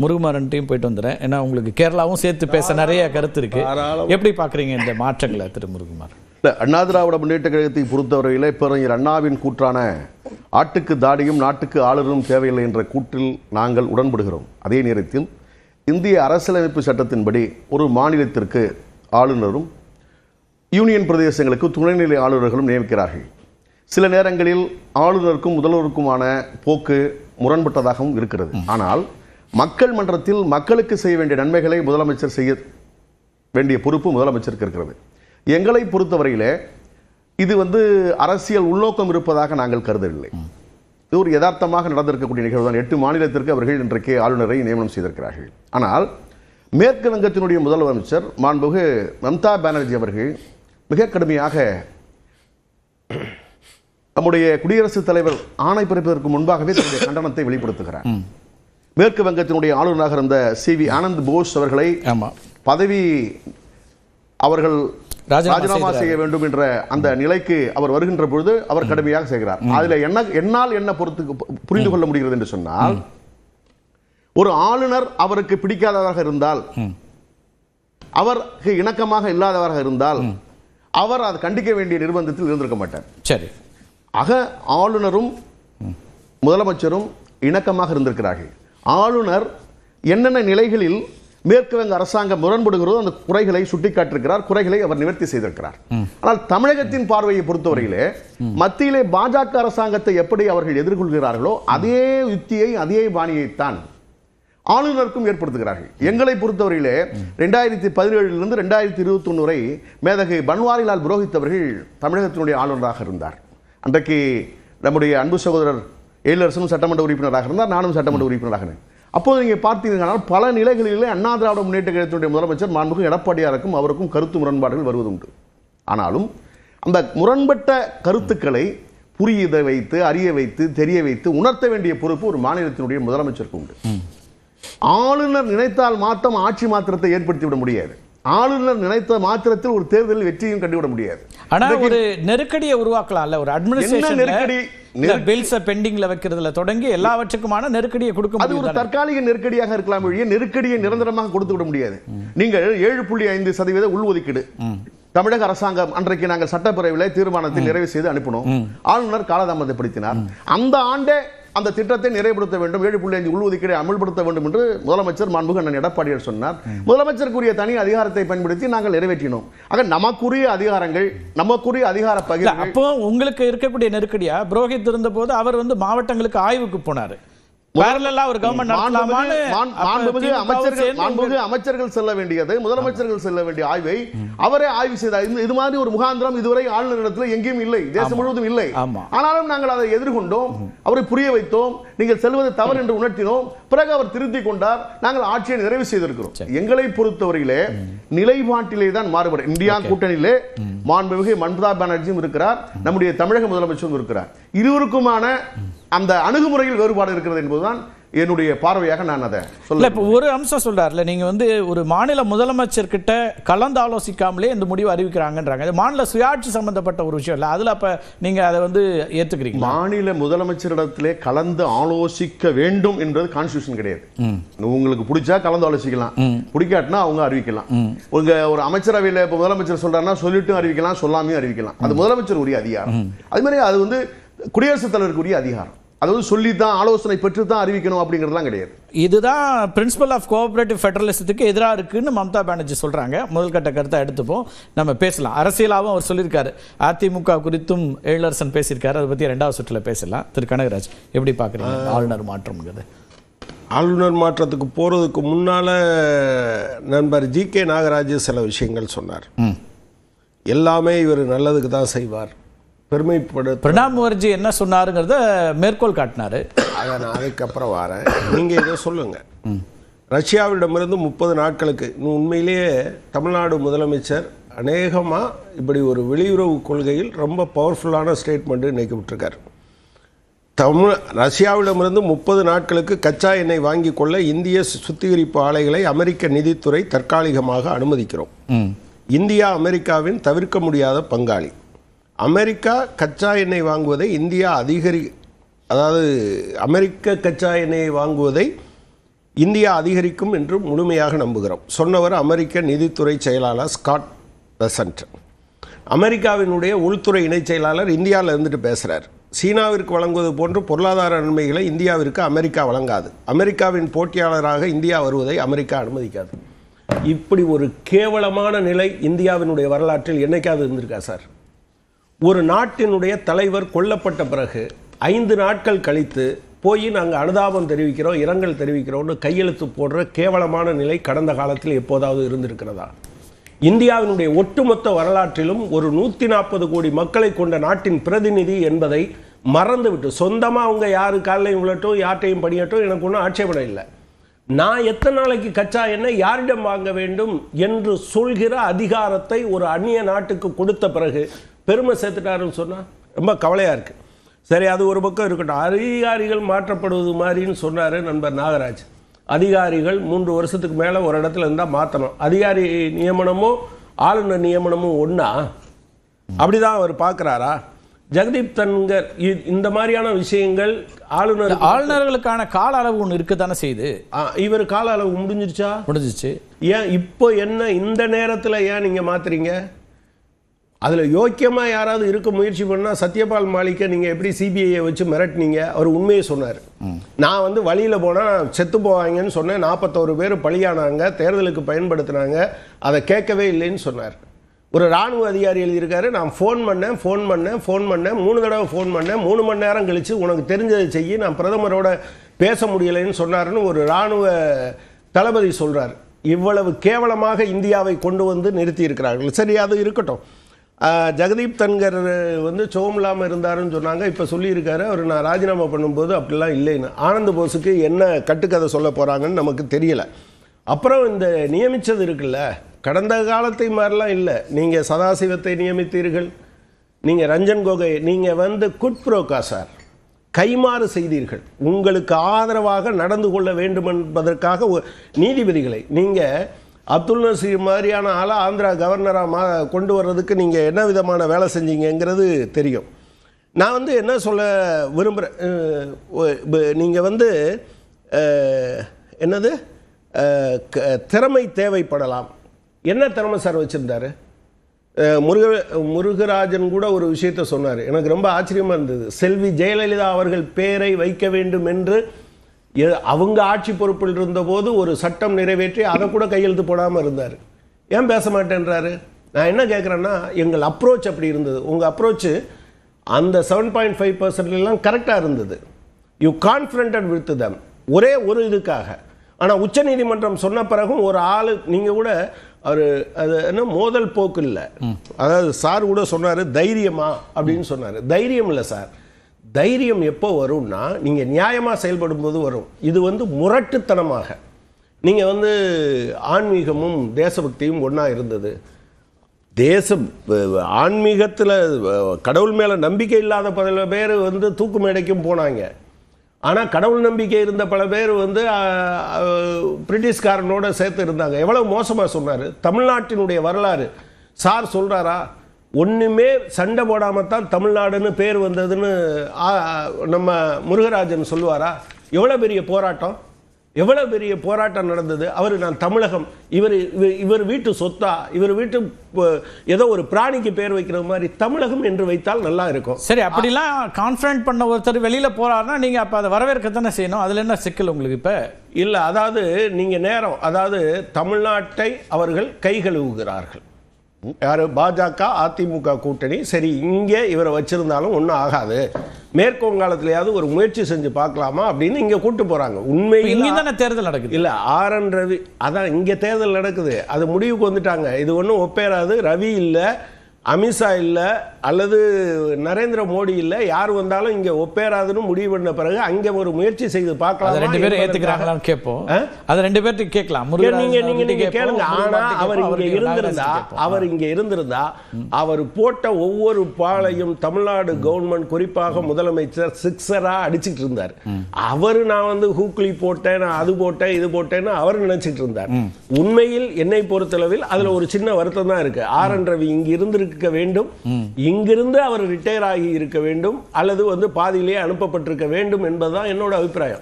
முருகுமாரன்ட்டையும் போயிட்டு வந்துடுறேன். ஏன்னா உங்களுக்கு கேரளாவும் சேர்த்து பேச நிறைய கருத்து இருக்கு. எப்படி பார்க்குறீங்க இந்த மாற்றங்களை திரு முருகுமார்? அண்ணா திராவிட முன்னேற்ற கழகத்தை பொறுத்தவரையிலே பேரறிஞர் அண்ணாவின் கூற்றான ஆட்டுக்கு தாடியும் நாட்டுக்கு ஆளுநரும் தேவையில்லை என்ற கூற்றில் நாங்கள் உடன்படுகிறோம். அதே நேரத்தில் இந்திய அரசியலமைப்பு சட்டத்தின்படி ஒரு மாநிலத்திற்கு ஆளுநரும் யூனியன் பிரதேசங்களுக்கு துணைநிலை ஆளுநர்களும் நியமிக்கிறார்கள். சில நேரங்களில் ஆளுநருக்கும் முதல்வருக்குமான போக்கு முரண்பட்டதாகவும் இருக்கிறது. ஆனால் மக்கள் மன்றத்தில் மக்களுக்கு செய்ய வேண்டிய நன்மைகளை முதலமைச்சர் செய்ய வேண்டிய பொறுப்பு முதலமைச்சருக்கு இருக்கிறது. எங்களை பொறுத்தவரையிலே இது அரசியல் உள்நோக்கம் இருப்பதாக நாங்கள் கருதவில்லை. இது ஒரு யதார்த்தமாக நடந்திருக்கக்கூடிய நிகழ்வு தான். 8 மாநிலத்திற்கு அவர்கள் இன்றைக்கு ஆளுநரை நியமனம் செய்திருக்கிறார்கள். ஆனால் மேற்கு வங்கத்தினுடைய முதலமைச்சர் மாண்புமிகு மம்தா பானர்ஜி அவர்கள் மிக கடுமையாக நம்முடைய குடியரசுத் தலைவர் ஆணை பிறப்பதற்கு முன்பாகவே தன்னுடைய கண்டனத்தை வெளிப்படுத்துகிறார். மேற்கு வங்கத்தினுடைய ஆளுநராக இருந்த CV ஆனந்த் போஸ் அவர்களை பதவி அவர்கள் ராஜினாமா செய்ய வேண்டும் என்ற அந்த நிலைக்கு அவர் வருகின்ற பொழுது அவர் கடுமையாக செய்கிறார். அதுல என்னால் என்ன புரிந்து கொள்ள முடிகிறது என்று சொன்னால், ஒரு ஆளுநர் அவருக்கு பிடிக்காதவராக இருந்தால், அவருக்கு இணக்கமாக இல்லாதவராக இருந்தால், அவர் அதை கண்டிக்க வேண்டிய நிர்பந்தத்தில் இருந்திருக்க மாட்டார். சரி, ஆக ஆளுநரும் முதலமைச்சரும் இணக்கமாக இருந்திருக்கிறார்கள். ஆளுநர் என்னென்ன நிலைகளில் மேற்கு வங்க அரசாங்கம் முரண்படுகிறதோ அந்த குறைகளை சுட்டிக்காட்டிருக்கிறார், குறைகளை அவர் நிவர்த்தி செய்திருக்கிறார். ஆனால் தமிழகத்தின் பார்வையை பொறுத்தவரையிலே மத்தியிலே பாஜக அரசாங்கத்தை எப்படி அவர்கள் எதிர்கொள்கிறார்களோ அதே யுத்தியை அதே பாணியைத்தான் ஆளுநருக்கும் ஏற்படுத்துகிறார்கள். எங்களை பொறுத்தவரையிலே 2017 2021 வரை மேதகு பன்வாரிலால் புரோஹித் அவர்கள் தமிழகத்தினுடைய ஆளுநராக இருந்தார். அன்றைக்கு நம்முடைய அன்பு சகோதரர் எழிலரசனும் சட்டமன்ற உறுப்பினராக இருந்தார், நானும் சட்டமன்ற உறுப்பினராக இருந்தேன். அப்போது நீங்கள் பார்த்தீங்கன்னா பல நிலைகளிலே அண்ணா திராவிட முன்னேற்ற கழகத்தினுடைய முதலமைச்சர் மாண்புமிகு எடப்பாடியாருக்கும் அவருக்கும் கருத்து முரண்பாடுகள் வருவதுண்டு. ஆனாலும் அந்த முரண்பட்ட கருத்துக்களை புரிய வைத்து, அறிய வைத்து, தெரிய வைத்து உணர்த்த வேண்டிய பொறுப்பு ஒரு மாநிலத்தினுடைய முதலமைச்சருக்கு உண்டு. ஆளுநர் நினைத்தால் மாத்திரம் ஆட்சி மாத்திரத்தை ஏற்படுத்திவிட முடியாது. ஆளுநர் நினைத்த மாத்திரத்தில் ஒரு தேர்தலில் வெற்றியும் கண்டுவிட முடியாது. ஆனா ஒரு நெருக்கடியை உருவாக்கலாம்ல, ஒரு அட்மினிஸ்ட்ரேஷன் நெருக்கடி பில்ஸ் பெண்டிங்ல வைக்கிறதுல தொடங்கி எல்லாவற்றுக்குமான நெருக்கடியை கொடுக்க முடியும். அது ஒரு தற்காலிக நெருக்கடியாக இருக்கலாம் ஒழிய நெருக்கடியை நிரந்தரமாக கொடுத்து விட முடியாது. நீங்கள் 7.5% உள்ஒதுக்கீடு தமிழக அரசாங்கம் அன்றைக்கு நாங்கள் சட்டப்பேரவையில் தீர்மானத்தை நிறைவு செய்து அனுப்பினோம். ஆளுநர் காலதாமதப்படுத்தினார். அந்த ஆண்டே அந்த திட்டத்தை நிறைவுபடுத்த வேண்டும், 7.5 உள்ஒதுக்கீடை அமல்படுத்த வேண்டும் என்று முதலமைச்சர் மாண்புமிகு அண்ணன் எடப்பாடியார் சொன்னார். முதலமைச்சருக்குரிய தனி அதிகாரத்தை பயன்படுத்தி நாங்கள் நிறைவேற்றினோம். ஆக நமக்குரிய அதிகாரங்கள், நமக்குரிய அதிகார பகிர்வு. அப்போ உங்களுக்கு இருக்கக்கூடிய நெருக்கடியா புரோஹித் இருந்த போது அவர் மாவட்டங்களுக்கு ஆய்வுக்கு போனார். அமைச்சர்கள் செல்ல வேண்டியது, முதலமைச்சர்கள் செல்ல வேண்டிய ஆய்வை அவரே ஆய்வு செய்தார். இது மாதிரி ஒரு முகாந்திரம் இதுவரை ஆளுநரிடத்தில் எங்கேயும் இல்லை, தேசம் முழுவதும் இல்லை. ஆனாலும் நாங்கள் அதை எதிர்கொண்டோம், அவரை புரிய வைத்தோம், நீங்கள் செல்வது தவறு என்று உணர்த்தினோம். பிறகு அவர் திருத்திக் கொண்டார். நாங்கள் ஆட்சியை நிறைவு செய்திருக்கிறோம். எங்களை பொறுத்தவரையிலே நிலைப்பாட்டிலே தான் மாறுபடும். இந்தியா கூட்டணியிலே மாண்புமிகு மம்தா பானர்ஜியும் இருக்கிறார், நம்முடைய தமிழக முதலமைச்சரும் இருக்கிறார். இருவருக்குமான அந்த அணுகுமுறையில் வேறுபாடு இருக்கிறது என்பதுதான் என்னுடைய பார்வையாக நான் அதை சொல்ல. இப்போ ஒரு அம்சம் சொல்றாருல, நீங்க ஒரு மாநில முதலமைச்சர் கிட்ட கலந்து ஆலோசிக்காமலே இந்த முடிவு அறிவிக்கிறாங்கன்றாங்க. இது மாநில சுயாட்சி சம்பந்தப்பட்ட ஒரு விஷயம் இல்லை, அதுல அப்ப நீங்க அதை ஏத்துக்கிறீங்க? மாநில முதலமைச்சரிடத்திலே கலந்து ஆலோசிக்க வேண்டும் என்றது கான்ஸ்டிடியூஷன் கிடையாது. உங்களுக்கு பிடிச்சா கலந்து ஆலோசிக்கலாம், பிடிக்காட்டினா அவங்க அறிவிக்கலாம். ஒரு அமைச்சரவையில் இப்போ முதலமைச்சர் சொல்றாருன்னா சொல்லிட்டும் அறிவிக்கலாம், சொல்லாமையும் அறிவிக்கலாம். அது முதலமைச்சர் உரிய அதிகாரம். அது மாதிரி அது குடியரசுத் தலைவருக்கு உரிய அதிகாரம். அது சொல்லித்தான் ஆலோசனை பெற்று தான் அறிவிக்கணும் அப்படிங்கிறதுலாம் கிடையாது. இதுதான் பிரின்சிபல் ஆஃப் கோஆபரேட்டிவ் ஃபெடரலிசத்துக்கு எதிராக இருக்குன்னு மம்தா பானர்ஜி சொல்றாங்க. முதல் கட்ட கருத்தை எடுத்துப்போம், நம்ம பேசலாம். அரசியலாகவும் அவர் சொல்லியிருக்காரு, அதிமுக குறித்தும் எழிலரசன் பேசியிருக்காரு, அதை பற்றி 2வது சுற்றில் பேசலாம். திரு கனகராஜ், எப்படி பார்க்குறீங்க ஆளுநர் மாற்றம்ங்கிறது? ஆளுநர் மாற்றத்துக்கு போகிறதுக்கு முன்னால் நண்பர் GK நாகராஜ் சில விஷயங்கள் சொன்னார். எல்லாமே இவர் நல்லதுக்கு தான் செய்வார், பெருமைப்படு. பிரணாப் முகர்ஜி என்ன சொன்னாருங்கிறத மேற்கோள் காட்டினாரு. அதை நான் அதுக்கப்புறம் வரேன், நீங்கள் இதை சொல்லுங்கள். ரஷ்யாவிடமிருந்து 30 நாட்களுக்கு உண்மையிலேயே தமிழ்நாடு முதலமைச்சர் அநேகமாக இப்படி ஒரு வெளியுறவு கொள்கையில் ரொம்ப பவர்ஃபுல்லான ஸ்டேட்மெண்ட்டு இன்றைக்கி விட்டுருக்கார். ரஷ்யாவிடமிருந்து 30 நாட்களுக்கு கச்சா எண்ணெய் வாங்கி கொள்ள இந்திய சுத்திகரிப்பு ஆலைகளை அமெரிக்க நிதித்துறை தற்காலிகமாக அனுமதிக்கிறோம். இந்தியா அமெரிக்காவின் தவிர்க்க முடியாத பங்காளி. அமெரிக்கா கச்சா எண்ணெய் வாங்குவதை அமெரிக்க கச்சா எண்ணெயை வாங்குவதை இந்தியா அதிகரிக்கும் என்று முழுமையாக நம்புகிறோம். சொன்னவர் அமெரிக்க நிதித்துறை செயலாளர் ஸ்காட் பெசன்ட். அமெரிக்காவினுடைய உள்துறை இணைச் செயலாளர் இந்தியாவில் இருந்துட்டு பேசுகிறார். சீனாவிற்கு வழங்குவது போன்று பொருளாதார நன்மைகளை இந்தியாவிற்கு அமெரிக்கா வழங்காது. அமெரிக்காவின் போட்டியாளராக இந்தியா வருவதை அமெரிக்கா அனுமதிக்காது. இப்படி ஒரு கேவலமான நிலை இந்தியாவினுடைய வரலாற்றில் என்னைக்காவது இருந்திருக்கா சார்? ஒரு நாட்டினுடைய தலைவர் கொல்லப்பட்ட பிறகு 5 நாட்கள் கழித்து போய் நாங்கள் அனுதாபம் தெரிவிக்கிறோம், இரங்கல் தெரிவிக்கிறோம்னு கையெழுத்து போடுற கேவலமான நிலை கடந்த காலத்தில் எப்போதாவது இருந்திருக்கிறதா? இந்தியாவினுடைய ஒட்டுமொத்த வரலாற்றிலும் ஒரு 140 கோடி மக்களை கொண்ட நாட்டின் பிரதிநிதி என்பதை மறந்துவிட்டு, சொந்தமாக அவங்க யாரு காலையும் விழட்டும் யார்ட்டையும் பணியட்டும் எனக்கு ஒன்றும் ஆட்சேபனை இல்லை, நான் எத்தனை நாளைக்கு கச்சா எண்ணெய் யாரிடம் வாங்க வேண்டும் என்று சொல்கிற அதிகாரத்தை ஒரு அந்நிய நாட்டுக்கு கொடுத்த பிறகு பெருமை சேர்த்துட்டாருன்னு சொன்னால் ரொம்ப கவலையாக இருக்குது. சரி, அது ஒரு பக்கம் இருக்கட்டும். அதிகாரிகள் மாற்றப்படுவது மாதிரின்னு சொன்னார் நண்பர் நாகராஜ். அதிகாரிகள் 3 வருஷத்துக்கு மேலே ஒரு இடத்துல இருந்தால் மாற்றணும். அதிகாரி நியமனமும் ஆளுநர் நியமனமும் ஒன்றா? அப்படிதான் அவர் பார்க்குறாரா? ஜெகதீப் தன்கர் இந்த மாதிரியான விஷயங்கள் ஆளுநர்களுக்கான கால அளவு ஒன்று இருக்க தானே செய்யுது. இவர் கால அளவு முடிஞ்சிருச்சா? முடிஞ்சிச்சு. ஏன் இப்போ என்ன இந்த நேரத்தில் ஏன் நீங்கள் மாற்றுறீங்க? அதில் யோக்கியமாக யாராவது இருக்க முயற்சி பண்ணால் சத்யபால் மாலிக்கை நீங்கள் எப்படி சிபிஐயை வச்சு மிரட்டினீங்க? அவர் உண்மையை சொன்னார். நான் வந்து வழியில் போனால் செத்து போவாங்கன்னு சொன்னேன், 41 பேர் பலியானாங்க, தேர்தலுக்கு பயன்படுத்தினாங்க, அதை கேட்கவே இல்லைன்னு சொன்னார். ஒரு இராணுவ அதிகாரி எழுதியிருக்காரு, நான் ஃபோன் பண்ணேன் 3 தடவை ஃபோன் பண்ணேன், 3 மணி நேரம் கழித்து உனக்கு தெரிஞ்சதை செய்ய நான் பிரதமரோட பேச முடியலைன்னு சொன்னார்னு ஒரு இராணுவ தளபதி சொல்கிறார். இவ்வளவு கேவலமாக இந்தியாவை கொண்டு வந்து நிறுத்தி இருக்கிறார்கள். சரி, அது இருக்கட்டும். ஜெகதீப் தன்கர் வந்து சோம் இருந்தாருன்னு சொன்னாங்க. இப்போ சொல்லியிருக்காரு அவர் நான் ராஜினாமா பண்ணும்போது அப்படிலாம் இல்லைன்னு. ஆனந்த் போஸுக்கு என்ன கட்டுக்கதை சொல்ல போகிறாங்கன்னு நமக்கு தெரியலை. அப்புறம் இந்த நியமித்தது இருக்குல்ல, கடந்த காலத்தை மாதிரிலாம் இல்லை. நீங்கள் சதாசிவத்தை நியமித்தீர்கள், நீங்கள் ரஞ்சன் கோகோய், நீங்கள் வந்து குட்ப்ரோக்கா சார், கைமாறு செய்தீர்கள். உங்களுக்கு ஆதரவாக நடந்து கொள்ள வேண்டும் என்பதற்காக நீதிபதிகளை நீங்கள் அப்துல் நசீர் மாதிரியான ஆளை ஆந்திரா கவர்னராக கொண்டு வர்றதுக்கு நீங்கள் என்ன விதமான வேலை செஞ்சீங்கிறது தெரியும். நான் வந்து என்ன சொல்ல விரும்புகிறேன், நீங்கள் வந்து என்னது திறமை தேவைப்படலாம். என்ன திறமை சார் வச்சுருந்தாரு? முருகராஜன் கூட ஒரு விஷயத்த சொன்னார், எனக்கு ரொம்ப ஆச்சரியமாக இருந்தது. செல்வி ஜெயலலிதா அவர்கள் பெயரை வைக்க வேண்டும் என்று அவங்க ஆட்சி பொறுப்பில் இருந்தபோது ஒரு சட்டம் நிறைவேற்றி அதை கூட கையெழுத்து போடாமல் இருந்தார். ஏன் பேச மாட்டேன்றாரு? நான் என்ன கேட்குறேன்னா, எங்கள் அப்ரோச் அப்படி இருந்தது. உங்கள் அப்ரோச்சு அந்த 7.5% கரெக்டாக இருந்தது. யூ கான்ஃபிடன்ட் வித் தம் ஒரே ஒரு இதுக்காக. ஆனால் உச்சநீதிமன்றம் சொன்ன பிறகும் ஒரு ஆள் நீங்கள் கூட அவர் அது என்ன மோதல் போக்கு இல்லை. அதாவது சார் கூட சொன்னார் தைரியமா அப்படின்னு சொன்னார். தைரியம் இல்லை சார். தைரியம் எப்போ வரும்னா நீங்கள் நியாயமாக செயல்படும் போது வரும். இது வந்து முரட்டுத்தனமாக நீங்கள் வந்து ஆன்மீகமும் தேசபக்தியும் ஒன்றா இருந்தது. ஆன்மீகத்தில் கடவுள் மேலே நம்பிக்கை இல்லாத பல பேர் வந்து தூக்கு மேடைக்கும் போனாங்க. ஆனால் கடவுள் நம்பிக்கை இருந்த பல பேர் வந்து பிரிட்டிஷ்காரனோட சேர்த்து இருந்தாங்க. எவ்வளோ மோசமாக சொன்னார். தமிழ்நாட்டினுடைய வரலாறு சார் சொல்கிறாரா? ஒன்றுமே சண்டை போடாமல் தான் தமிழ்நாடுன்னு பேர் வந்ததுன்னு நம்ம முருகராஜன் சொல்லுவாரா? எவ்வளோ பெரிய போராட்டம், எவ்வளோ பெரிய போராட்டம் நடந்தது. அவர் நான் தமிழகம், இவர் வீட்டு சொத்தா, இவர் வீட்டு ஏதோ ஒரு பிராணிக்கு பேர் வைக்கிற மாதிரி தமிழகம் என்று வைத்தால் நல்லா இருக்கும். சரி, அப்படிலாம் கான்ஃபிடன்ட் பண்ண ஒருத்தர் வெளியில் போகிறாருன்னா நீங்கள் அப்போ அதை வரவேற்கத்தானே செய்யணும். அதில் என்ன சிக்கல் உங்களுக்கு? இப்போ இல்லை, அதாவது நீங்கள் நேரம், அதாவது தமிழ்நாட்டை அவர்கள் கை கழுவுகிறார்கள். யார்? பாஜக அதிமுக கூட்டணி. சரி, இங்கே இவரை வச்சிருந்தாலும் ஒன்றும் ஆகாது, மேற்கு வங்காளத்திலேயாவது ஒரு முயற்சி செஞ்சு பார்க்கலாமா அப்படின்னு இங்கே கூட்டு போகிறாங்க. உண்மையிலே தானே தேர்தல் நடக்குது. இல்லை, RN ரவி, அதான் இங்கே தேர்தல் நடக்குது, அது முடிவுக்கு வந்துட்டாங்க. இது ஒன்றும் ஒப்பேராது. ரவி இல்லை, அமித்ஷா இல்லை, அல்லது நரேந்திர மோடி இல்லை, யார் வந்தாலும் இங்கே ஒப்பேராதுன்னு முடிவு பண்ண பிறகு அங்கே ஒரு முயற்சி செய்து பார்க்கலாம். 2 பேரும் ஏற்றுக்கிறாங்களான்னு கேட்போம். அது 2 பேர்த்துக்கு கேட்கலாம். நீங்க கேளுங்க. ஆனால் அவர் இங்கே இருந்திருந்தா அவர் போட்ட ஒவ்வொரு பாலையும் தமிழ்நாடு கவர்மெண்ட், குறிப்பாக முதலமைச்சர் சிக்ஸராக அடிச்சுட்டு இருந்தார். அவர் நான் வந்து ஹூக்லி போட்டேன், நான் அது போட்டேன், இது போட்டேன்னு அவர் நினைச்சிட்டு இருந்தார். உண்மையில் என்னை பொறுத்தளவில் அதில் ஒரு சின்ன வருத்தம் தான் இருக்கு. RN ரவி இங்க இருந்திருக்க வேண்டும், இங்கிருந்து அவர் ரிட்டையர் ஆகி இருக்க வேண்டும், அல்லது வந்து பாதியிலேயே அனுப்பப்பட்டிருக்க வேண்டும் என்பதுதான் என்னோட அபிப்பிராயம்.